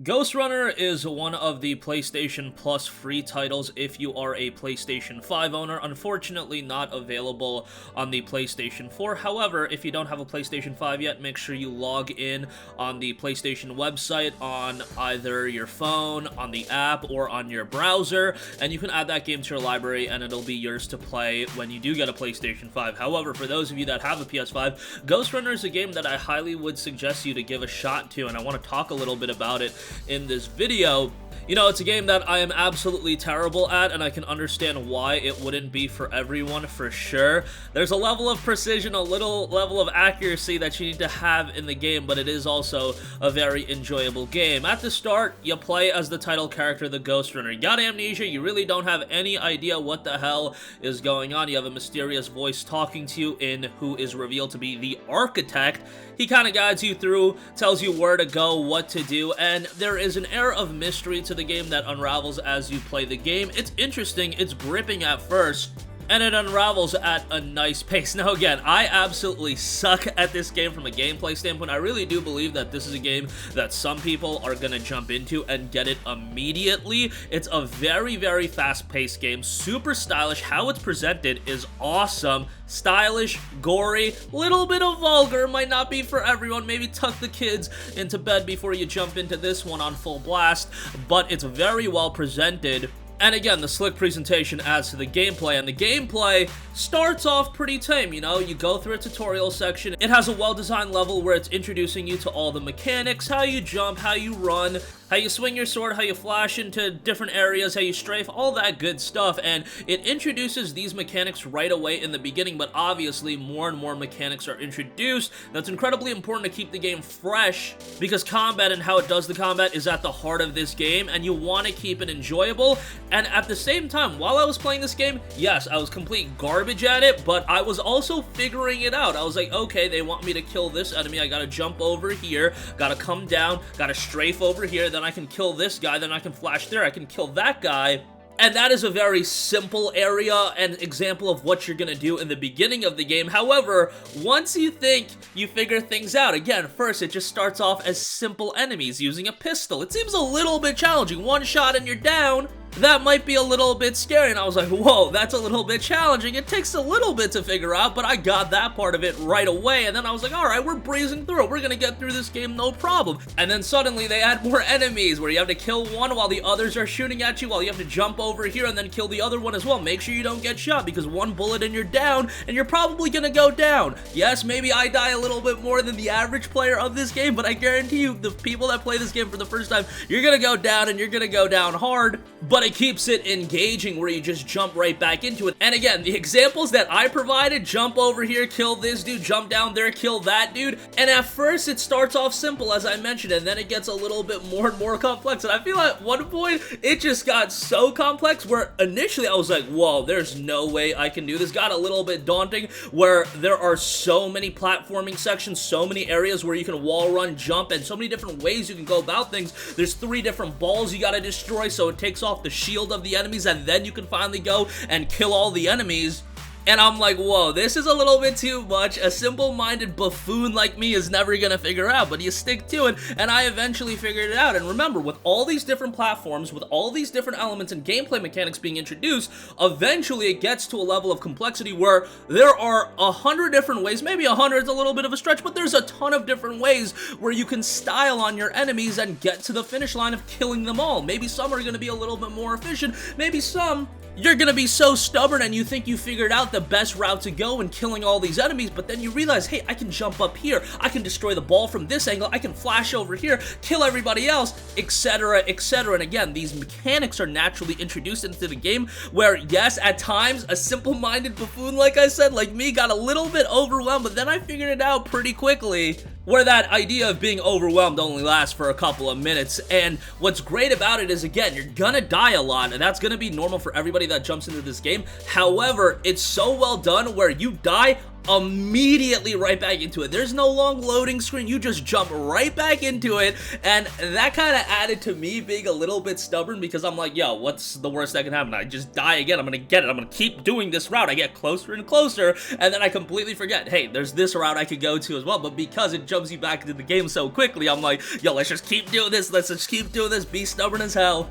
Ghostrunner is one of the PlayStation Plus free titles if you are a PlayStation 5 owner. Unfortunately, not available on the PlayStation 4. However, if you don't have a PlayStation 5 yet, make sure you log in on the PlayStation website on either your phone, on the app, or on your browser, and you can add that game to your library and it'll be yours to play when you do get a PlayStation 5. However, for those of you that have a PS5, Ghostrunner is a game that I highly would suggest you to give a shot to, and I want to talk a little bit about it in this video. You know, it's a game that I am absolutely terrible at, and I can understand why it wouldn't be for everyone for sure. There's a level of precision, a little level of accuracy that you need to have in the game, but it is also a very enjoyable game. At the start, you play as the title character, the Ghostrunner. You got amnesia, you really don't have any idea what the hell is going on. You have a mysterious voice talking to you in who is revealed to be the Architect. He kind of guides you through, tells you where to go, what to do, and there is an air of mystery to the game that unravels as you play the game. It's interesting, it's gripping at first, and it unravels at a nice pace. Now again, I absolutely suck at this game from a gameplay standpoint. I really do believe that this is a game that some people are gonna jump into and get it immediately. It's a very, very fast-paced game, super stylish. How it's presented is awesome. Stylish, gory, little bit of vulgar, might not be for everyone. Maybe tuck the kids into bed before you jump into this one on full blast, but it's very well presented. And again, the slick presentation adds to the gameplay, and the gameplay starts off pretty tame, you know? You go through a tutorial section, it has a well-designed level where it's introducing you to all the mechanics, how you jump, how you run, how you swing your sword, how you flash into different areas, how you strafe, all that good stuff, and it introduces these mechanics right away in the beginning, but obviously more and more mechanics are introduced. That's incredibly important to keep the game fresh, because combat and how it does the combat is at the heart of this game, and you want to keep it enjoyable. And at the same time, while I was playing this game, yes, I was complete garbage at it, but I was also figuring it out. I was like, okay, they want me to kill this enemy, I gotta jump over here, gotta come down, gotta strafe over here, then I can kill this guy, then I can flash there, I can kill that guy. And that is a very simple area and example of what you're gonna do in the beginning of the game. However, once you think you figure things out, again, first it just starts off as simple enemies using a pistol. It seems a little bit challenging. One shot and you're down. That might be a little bit scary, and I was like, whoa, that's a little bit challenging. It takes a little bit to figure out, but I got that part of it right away, and then I was like, alright, we're breezing through it. We're gonna get through this game, no problem. And then suddenly they add more enemies, where you have to kill one while the others are shooting at you, while you have to jump over here and then kill the other one as well. Make sure you don't get shot, because one bullet and you're down, and you're probably gonna go down. Yes, maybe I die a little bit more than the average player of this game, but I guarantee you, the people that play this game for the first time, you're gonna go down, and you're gonna go down hard, but it keeps it engaging where you just jump right back into it. And again, the examples that I provided, jump over here, kill this dude, jump down there, kill that dude, and at first it starts off simple, as I mentioned, and then it gets a little bit more and more complex, and I feel at one point, it just got so complex where initially I was like, whoa, there's no way I can do this. Got a little bit daunting where there are so many platforming sections, so many areas where you can wall run, jump, and so many different ways you can go about things. There's 3 different balls you gotta destroy, so it takes off the shield of the enemies, and then you can finally go and kill all the enemies. And I'm like, whoa, this is a little bit too much. A simple-minded buffoon like me is never gonna figure out, but you stick to it, and I eventually figured it out. And remember, with all these different platforms, with all these different elements and gameplay mechanics being introduced, eventually it gets to a level of complexity where there are 100 different ways, maybe 100 is a little bit of a stretch, but there's a ton of different ways where you can style on your enemies and get to the finish line of killing them all. Maybe some are gonna be a little bit more efficient, maybe some you're gonna be so stubborn and you think you figured out the best route to go in killing all these enemies, but then you realize, hey, I can jump up here, I can destroy the ball from this angle, I can flash over here, kill everybody else, etc., etc. And again, these mechanics are naturally introduced into the game where, yes, at times, a simple-minded buffoon, like I said, like me, got a little bit overwhelmed, but then I figured it out pretty quickly, where that idea of being overwhelmed only lasts for a couple of minutes. And what's great about it is, again, you're gonna die a lot, and that's gonna be normal for everybody that jumps into this game. However, it's so well done where you die immediately right back into it. There's no long loading screen, you just jump right back into it, and that kind of added to me being a little bit stubborn because I'm like, yo, what's the worst that can happen? I just die again, I'm gonna get it, I'm gonna keep doing this route, I get closer and closer, and then I completely forget, hey, there's this route I could go to as well, but because it jumps you back into the game so quickly, I'm like, yo, let's just keep doing this, be stubborn as hell.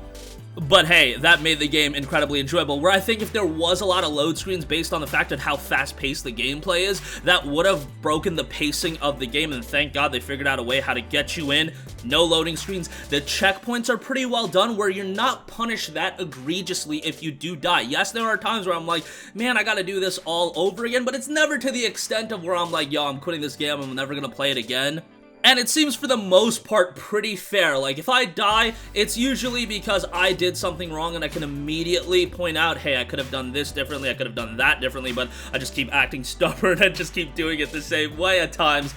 But hey, that made the game incredibly enjoyable, where I think if there was a lot of load screens based on the fact of how fast-paced the gameplay is, that would have broken the pacing of the game, and thank God they figured out a way how to get you in. No loading screens. The checkpoints are pretty well done, where you're not punished that egregiously if you do die. Yes, there are times where I'm like, man, I gotta do this all over again, but it's never to the extent of where I'm like, yo, I'm quitting this game, I'm never gonna play it again. And it seems for the most part pretty fair. Like, if I die, it's usually because I did something wrong and I can immediately point out, hey, I could have done this differently, I could have done that differently, but I just keep acting stubborn and just keep doing it the same way at times.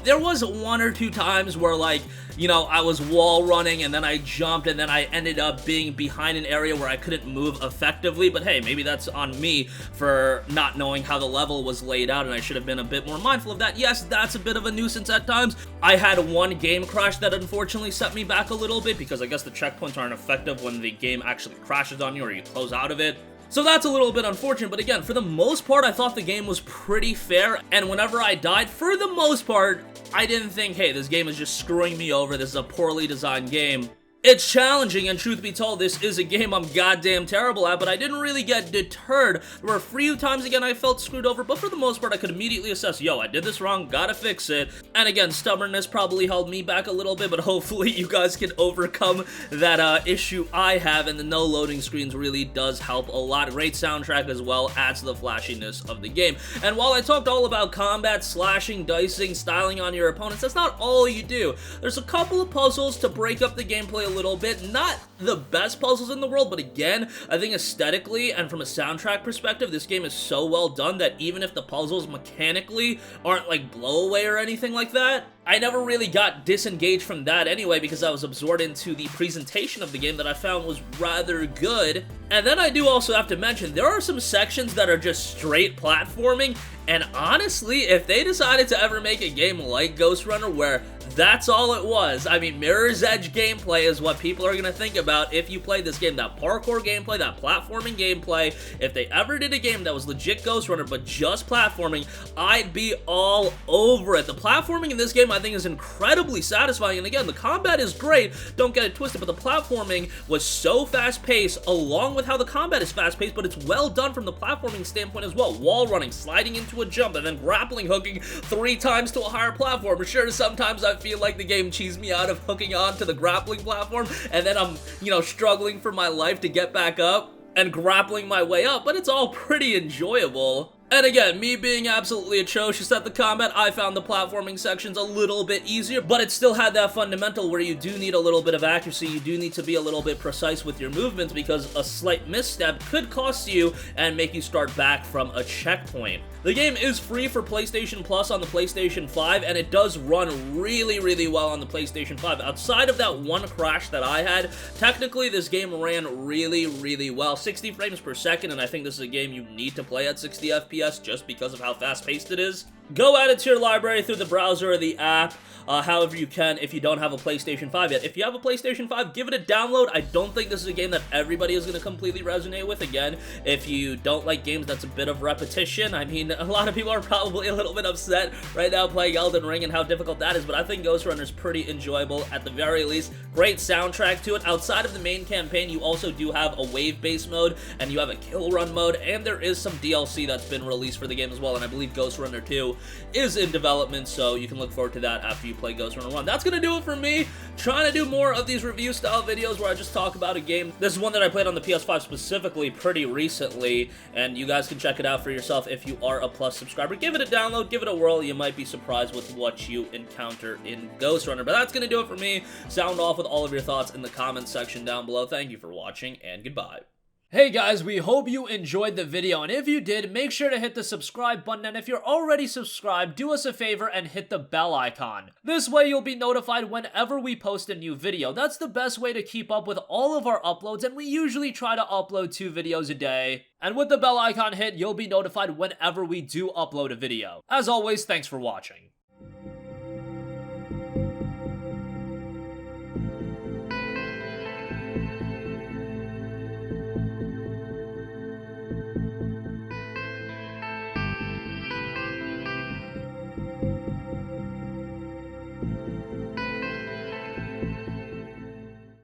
There was 1 or 2 times where, like, you know, I was wall running and then I jumped and then I ended up being behind an area where I couldn't move effectively, but hey, maybe that's on me for not knowing how the level was laid out and I should have been a bit more mindful of that. Yes, that's a bit of a nuisance at times. I had 1 game crash that unfortunately set me back a little bit because I guess the checkpoints aren't effective when the game actually crashes on you or you close out of it. So that's a little bit unfortunate, but again, for the most part, I thought the game was pretty fair, and whenever I died, for the most part, I didn't think, hey, this game is just screwing me over, this is a poorly designed game. It's challenging, and truth be told, this is a game I'm goddamn terrible at, but I didn't really get deterred. There were a few times, again, I felt screwed over, but for the most part, I could immediately assess, yo, I did this wrong, gotta fix it. And again, stubbornness probably held me back a little bit, but hopefully you guys can overcome that issue I have, and the no loading screens really does help a lot. Great soundtrack as well, adds to the flashiness of the game. And while I talked all about combat, slashing, dicing, styling on your opponents, that's not all you do. There's a couple of puzzles to break up the gameplay a little bit. Not the best puzzles in the world, but again, I think aesthetically and from a soundtrack perspective, this game is so well done that even if the puzzles mechanically aren't like blowaway or anything like that, I never really got disengaged from that anyway because I was absorbed into the presentation of the game that I found was rather good. And then I do also have to mention, there are some sections that are just straight platforming, and honestly, if they decided to ever make a game like Ghostrunner where that's all it was, I mean, Mirror's Edge gameplay is what people are going to think about if you play this game. That parkour gameplay, that platforming gameplay, if they ever did a game that was legit Ghostrunner but just platforming, I'd be all over it. The platforming in this game I think is incredibly satisfying, and again, the combat is great, don't get it twisted, but the platforming was so fast-paced, along with how the combat is fast-paced, but it's well done from the platforming standpoint as well. Wall running, sliding into a jump, and then grappling hooking 3 times to a higher platform. Sure, sometimes I feel like the game cheesed me out of hooking onto the grappling platform, and then I'm, you know, struggling for my life to get back up and grappling my way up, but it's all pretty enjoyable. And again, me being absolutely atrocious at the combat, I found the platforming sections a little bit easier, but it still had that fundamental where you do need a little bit of accuracy, you do need to be a little bit precise with your movements because a slight misstep could cost you and make you start back from a checkpoint. The game is free for PlayStation Plus on the PlayStation 5, and it does run really, really well on the PlayStation 5. Outside of that 1 crash that I had, technically this game ran really, really well. 60 frames per second, and I think this is a game you need to play at 60 FPS just because of how fast-paced it is. Go add it to your library through the browser or the app, however you can if you don't have a PlayStation 5 yet. If you have a PlayStation 5, give it a download. I don't think this is a game that everybody is going to completely resonate with. Again, if you don't like games that's a bit of repetition, I mean, a lot of people are probably a little bit upset right now playing Elden Ring and how difficult that is, but I think Ghostrunner is pretty enjoyable at the very least. Great soundtrack to it. Outside of the main campaign, you also do have a wave-based mode, and you have a kill run mode, and there is some DLC that's been released for the game as well, and I believe Ghostrunner 2 is in development, so you can look forward to that after you play Ghostrunner 1. That's gonna do it for me. Trying to do more of these review style videos where I just talk about a game. This is one that I played on the PS5 specifically pretty recently, and you guys can check it out for yourself if you are a Plus subscriber. Give it a download, give it a whirl. You might be surprised with what you encounter in Ghostrunner. But that's gonna do it for me. Sound off with all of your thoughts in the comments section down below. Thank you for watching, and goodbye. Hey guys, we hope you enjoyed the video, and if you did, make sure to hit the subscribe button, and if you're already subscribed, do us a favor and hit the bell icon. This way you'll be notified whenever we post a new video. That's the best way to keep up with all of our uploads, and we usually try to upload 2 videos a day. And with the bell icon hit, you'll be notified whenever we do upload a video. As always, thanks for watching.